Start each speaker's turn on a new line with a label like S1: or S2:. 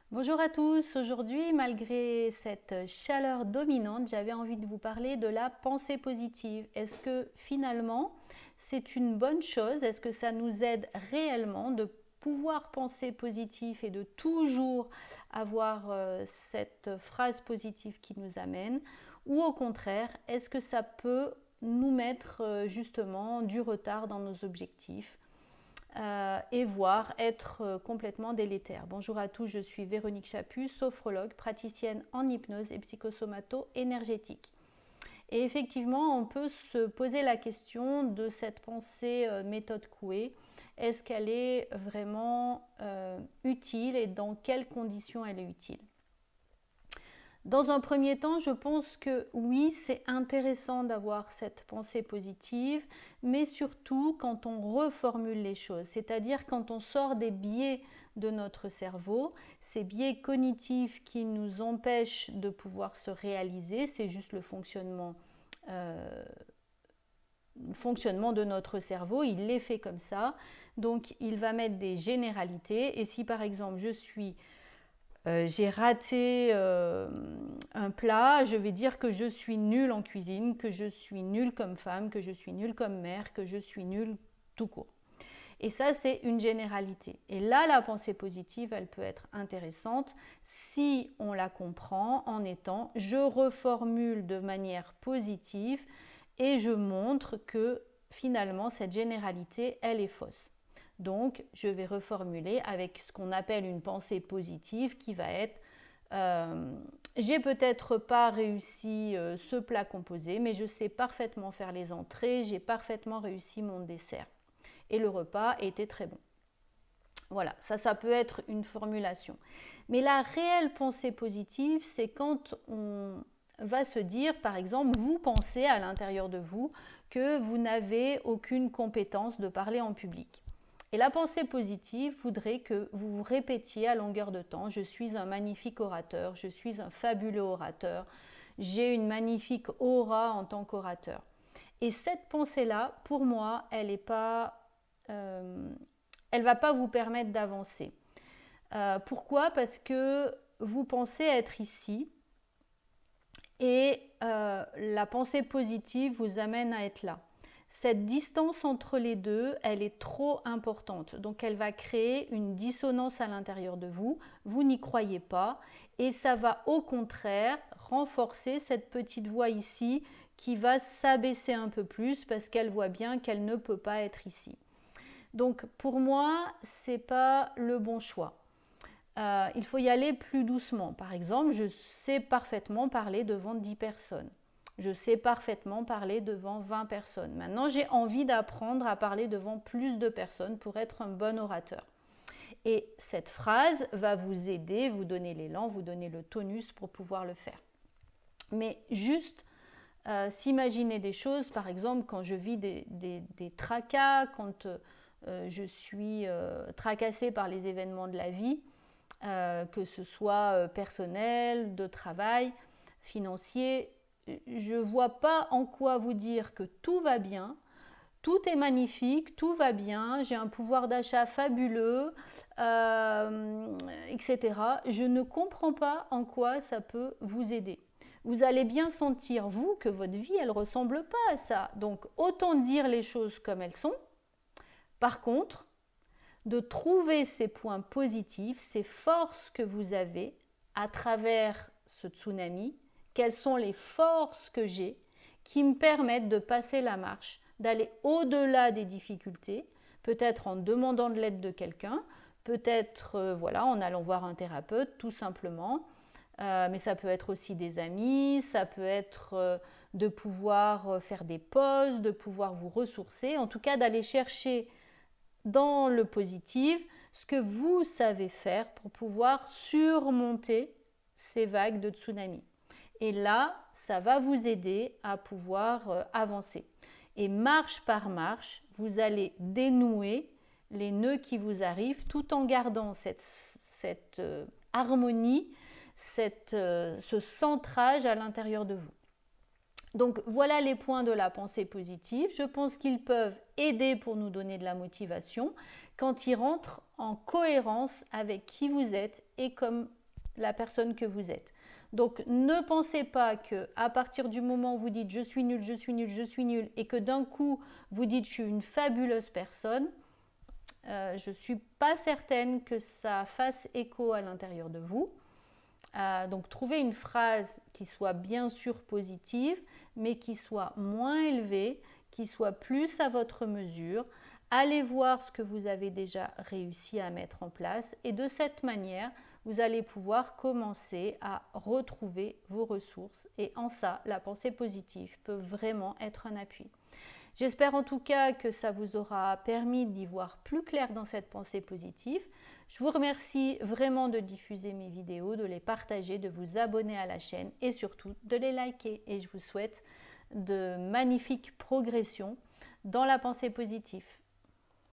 S1: Bonjour à tous, aujourd'hui malgré cette chaleur dominante, j'avais envie de vous parler de la pensée positive. Est-ce que finalement c'est une bonne chose? Est-ce que ça nous aide réellement de pouvoir penser positif et de toujours avoir cette phrase positive qui nous amène? Ou au contraire, est-ce que ça peut nous mettre justement du retard dans nos objectifs? Et voire être complètement délétère. Bonjour à tous, je suis Véronique Chaput, sophrologue, praticienne en hypnose et psychosomato-énergétique. Et effectivement, on peut se poser la question de cette pensée méthode Coué. Est-ce qu'elle est vraiment utile et dans quelles conditions elle est utile? Dans un premier temps, je pense que oui, c'est intéressant d'avoir cette pensée positive, mais surtout quand on reformule les choses, c'est-à-dire quand on sort des biais de notre cerveau, ces biais cognitifs qui nous empêchent de pouvoir se réaliser, c'est juste le fonctionnement de notre cerveau, il les fait comme ça, donc il va mettre des généralités, et si par exemple j'ai raté un plat, je vais dire que je suis nulle en cuisine, que je suis nulle comme femme, que je suis nulle comme mère, que je suis nulle tout court. Et ça, c'est une généralité. Et là, la pensée positive, elle peut être intéressante si on la comprend en étant je reformule de manière positive et je montre que finalement, cette généralité, elle est fausse. Donc, je vais reformuler avec ce qu'on appelle une pensée positive qui va être j'ai peut-être pas réussi ce plat composé, mais je sais parfaitement faire les entrées, j'ai parfaitement réussi mon dessert. Et le repas était très bon. Voilà, ça peut être une formulation. Mais la réelle pensée positive, c'est quand on va se dire, par exemple, vous pensez à l'intérieur de vous que vous n'avez aucune compétence de parler en public. Et la pensée positive voudrait que vous vous répétiez à longueur de temps, je suis un magnifique orateur, je suis un fabuleux orateur, j'ai une magnifique aura en tant qu'orateur. Et cette pensée-là, pour moi, elle n'est pas... elle ne va pas vous permettre d'avancer. Pourquoi? Parce que vous pensez être ici et la pensée positive vous amène à être là. Cette distance entre les deux, elle est trop importante. Donc elle va créer une dissonance à l'intérieur de vous. Vous n'y croyez pas et ça va au contraire renforcer cette petite voix ici qui va s'abaisser un peu plus parce qu'elle voit bien qu'elle ne peut pas être ici. Donc pour moi, ce n'est pas le bon choix. Il faut y aller plus doucement. Par exemple, je sais parfaitement parler devant 10 personnes. Je sais parfaitement parler devant 20 personnes. Maintenant, j'ai envie d'apprendre à parler devant plus de personnes pour être un bon orateur. Et cette phrase va vous aider, vous donner l'élan, vous donner le tonus pour pouvoir le faire. Mais juste s'imaginer des choses, par exemple, quand je vis des tracas, quand je suis tracassée par les événements de la vie, que ce soit personnel, de travail, financier, je ne vois pas en quoi vous dire que tout va bien, tout est magnifique, tout va bien, j'ai un pouvoir d'achat fabuleux, etc. Je ne comprends pas en quoi ça peut vous aider. Vous allez bien sentir, vous, que votre vie, elle ne ressemble pas à ça. Donc, autant dire les choses comme elles sont. Par contre, de trouver ces points positifs, ces forces que vous avez à travers ce tsunami, quelles sont les forces que j'ai qui me permettent de passer la marche, d'aller au-delà des difficultés, peut-être en demandant de l'aide de quelqu'un, peut-être voilà, en allant voir un thérapeute tout simplement, mais ça peut être aussi des amis, ça peut être de pouvoir faire des pauses, de pouvoir vous ressourcer, en tout cas d'aller chercher dans le positif ce que vous savez faire pour pouvoir surmonter ces vagues de tsunami. Et là, ça va vous aider à pouvoir avancer. Et marche par marche, vous allez dénouer les nœuds qui vous arrivent tout en gardant cette harmonie, ce centrage à l'intérieur de vous. Donc voilà les points de la pensée positive. Je pense qu'ils peuvent aider pour nous donner de la motivation quand ils rentrent en cohérence avec qui vous êtes et comme la personne que vous êtes. Donc ne pensez pas que à partir du moment où vous dites je suis nul, je suis nul, je suis nul et que d'un coup vous dites je suis une fabuleuse personne, je ne suis pas certaine que ça fasse écho à l'intérieur de vous. Donc trouvez une phrase qui soit bien sûr positive, mais qui soit moins élevée, qui soit plus à votre mesure. Allez voir ce que vous avez déjà réussi à mettre en place et de cette manière, vous allez pouvoir commencer à retrouver vos ressources et en ça, la pensée positive peut vraiment être un appui. J'espère en tout cas que ça vous aura permis d'y voir plus clair dans cette pensée positive. Je vous remercie vraiment de diffuser mes vidéos, de les partager, de vous abonner à la chaîne et surtout de les liker. Et je vous souhaite de magnifiques progressions dans la pensée positive.